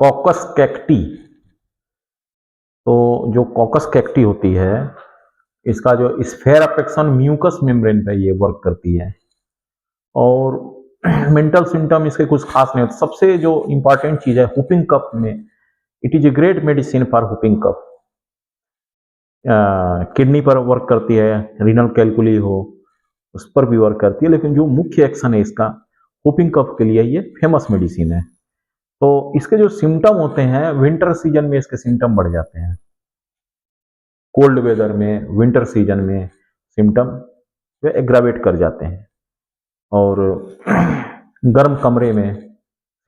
Caucus cacti. तो जो caucus cacti होती है, इसका जो स्फेयर अपेक्सन म्यूकस मेम्ब्रेन पे ये वर्क करती है, और मेंटल सिम्टम इसके कुछ खास नहीं होते। सबसे जो इंपॉर्टेंट चीज है हुपिंग कफ में, it is a great medicine for whooping cough. Kidney पर वर्क करती है, रीनल कैलकुली हो उस पर भी वर्क करती है, लेकिन जो मुख्य एक्शन है इसका हुपिंग कफ के लिए ये फेमस मेडिसिन है। तो इसके जो सिम्टम होते हैं, विंटर सीजन में इसके सिम्टम बढ़ जाते हैं। कोल्ड वेदर में, विंटर सीजन में सिम्टम वे एग्रावेट कर जाते हैं, और गर्म कमरे में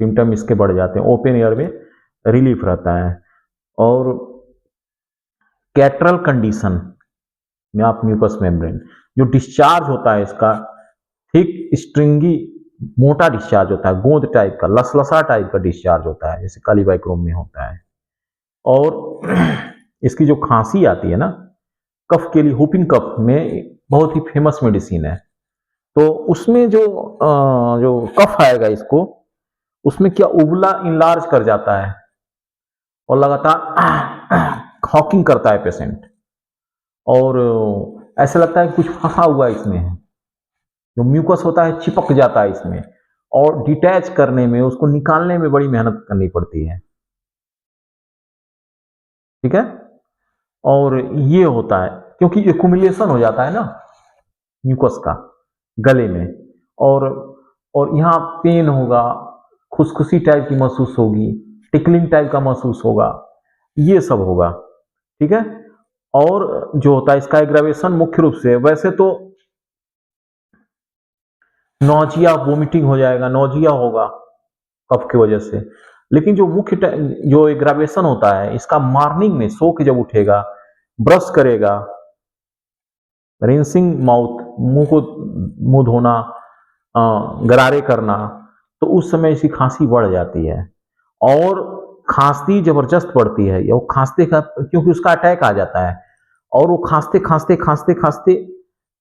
सिम्टम इसके बढ़ जाते हैं। ओपन एयर में रिलीफ रहता है। और कैटरल कंडीशन में आप म्यूकस मेम्ब्रेन जो डिस्चार्ज होता है इसका थिक स्ट्रिंगी मोटा डिस्चार्ज होता है, गोंद टाइप का, लसलसा टाइप का डिस्चार्ज होता है, जैसे कालीबाइक्रोम में होता है। और इसकी जो खांसी आती है ना, कफ के लिए हुपिंग कफ में बहुत ही फेमस मेडिसिन है। तो उसमें जो कफ आएगा इसको, उसमें क्या उबला इनलार्ज कर जाता है और लगातार हॉकिंग करता है पेशेंट, और ऐसा लगता है कि कुछ फंसा हुआ इसमें है। जो म्यूकस होता है चिपक जाता है इसमें, और डिटैच करने में, उसको निकालने में बड़ी मेहनत करनी पड़ती है। ठीक है। और ये होता है क्योंकि एक्यूमुलेशन हो जाता है ना म्यूकस का गले में, और यहाँ पेन होगा, खुशखुशी टाइप की महसूस होगी, टिकलिंग टाइप का महसूस होगा, ये सब होगा। ठीक है। और जो होता है इसका एग्रावेशन मुख्य रूप से, वैसे तो नौजिया वोमिटिंग हो जाएगा, नौजिया होगा कफ की वजह से, लेकिन जो मुख्य जो एग्रावेशन होता है इसका मॉर्निंग में सो के जब उठेगा, ब्रश करेगा, रिंसिंग माउथ, मुंह धोना, गरारे करना, तो उस समय इसकी खांसी बढ़ जाती है। और खांसी जबरदस्त बढ़ती है, वो खांसते का क्योंकि उसका अटैक आ जाता है, और वो खांसते खांसते खांसते खांसते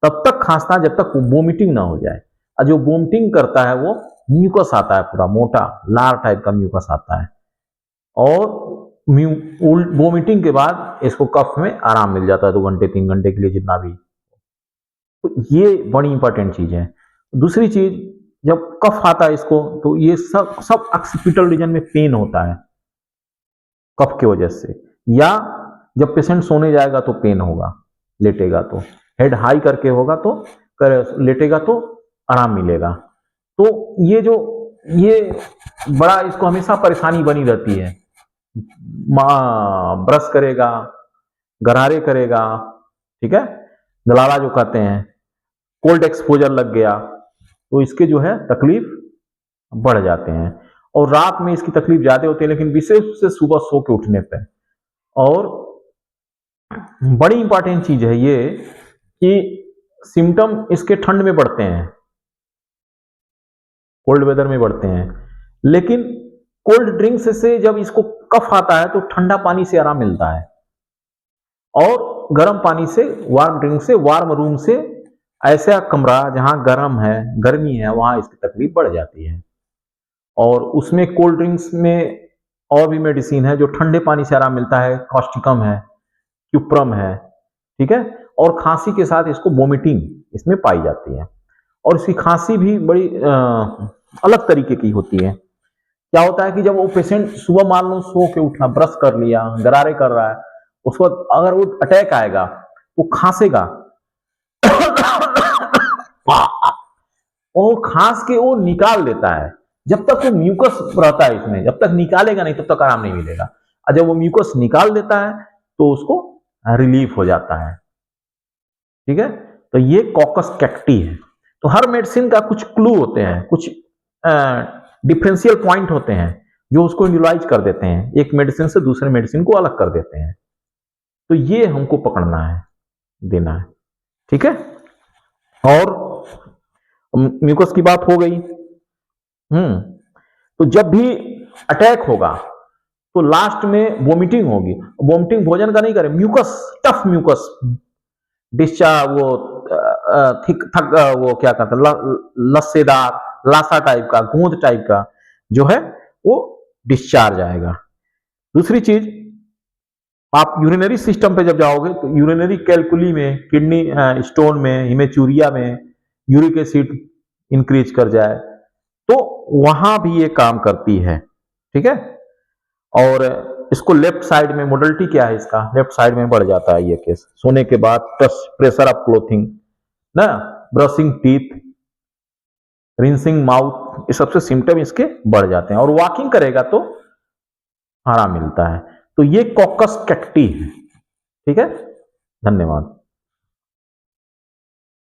तब तक खांसता जब तक वोमिटिंग ना हो जाए। और जो वोमिटिंग करता है वो म्यूकस आता है, पूरा मोटा लार टाइप का म्यूकस आता है, और वोमिटिंग के बाद इसको कफ में आराम मिल जाता है 2 घंटे 3 घंटे के लिए, जितना भी। तो ये बड़ी इंपॉर्टेंट चीज है। दूसरी चीज, जब कफ आता है इसको, तो ये सब ऑक्सीपिटल रीजन में पेन होता है कफ की वजह से, या जब पेशेंट सोने जाएगा तो पेन होगा, लेटेगा तो हेड हाई करके होगा, तो लेटेगा तो आराम मिलेगा। तो ये बड़ा इसको हमेशा परेशानी बनी रहती है। ब्रश करेगा, गरारे करेगा, ठीक है, गलाला जो कहते हैं, कोल्ड एक्सपोजर लग गया, तो इसके जो है तकलीफ बढ़ जाते हैं। और रात में इसकी तकलीफ ज्यादा होती है, लेकिन विशेष रूप से सुबह सो के उठने पे। और बड़ी इंपॉर्टेंट चीज है ये कि सिम्टम इसके ठंड में बढ़ते हैं, कोल्ड वेदर में बढ़ते हैं, लेकिन कोल्ड ड्रिंक्स से जब इसको कफ आता है तो ठंडा पानी से आराम मिलता है, और गर्म पानी से, वार्म ड्रिंक से, वार्म रूम से, ऐसा कमरा जहां गर्म है, गर्मी है, वहां इसकी तकलीफ बढ़ जाती है। और उसमें कोल्ड ड्रिंक्स में और भी मेडिसिन है जो ठंडे पानी से आराम मिलता है, कॉस्टिकम है, क्यूप्रम है, ठीक है। और खांसी के साथ इसको वोमिटिंग इसमें पाई जाती है, और इसकी खांसी भी बड़ी अलग तरीके की होती है। क्या होता है कि जब वो पेशेंट सुबह मान लो सो के उठा, ब्रश कर लिया, गरारे कर रहा है, उसको अगर वो अटैक आएगा तो खांसेगा और खांस के वो निकाल देता है। जब तक वो म्यूकस रहता है इसमें, जब तक निकालेगा नहीं तब तक आराम नहीं मिलेगा, और जब वो म्यूकस निकाल देता है तो उसको रिलीफ हो जाता है। ठीक है। तो ये कॉकस कैक्टी है। तो हर मेडिसिन का कुछ क्लू होते हैं, कुछ डिफरेंशियल पॉइंट होते हैं जो उसको न्यूलाइज कर देते हैं, एक मेडिसिन से दूसरे मेडिसिन को अलग कर देते हैं। तो ये हमको पकड़ना है, देना है। ठीक है। और म्यूकस की बात हो गई। तो जब भी अटैक होगा तो लास्ट में वोमिटिंग होगी। वोमिटिंग भोजन का नहीं करे, म्यूकस, टफ म्यूकस डिस्चार्ज, वो थिक थक, वो क्या कहते हैं, लस्सेदार, लासा टाइप का, गूंद टाइप का जो है वो डिस्चार्ज आएगा। दूसरी चीज, आप यूरिनरी सिस्टम पे जब जाओगे तो यूरिनरी कैलकुली में, किडनी स्टोन में, हिमेचूरिया में यूरिक एसिड इंक्रीज कर जाए तो वहां भी ये काम करती है, ठीक है। और इसको लेफ्ट साइड में मोडलिटी क्या है इसका, लेफ्ट साइड में बढ़ जाता है ये केस, सोने के बाद प्रेशर ऑफ क्लोथिंग ना, ब्रशिंग टीथ, रिंसिंग माउथ, ये सबसे सिम्टम इसके बढ़ जाते हैं। और वॉकिंग करेगा तो आराम मिलता है। तो ये कॉकस कैक्टी है, ठीक है। धन्यवाद।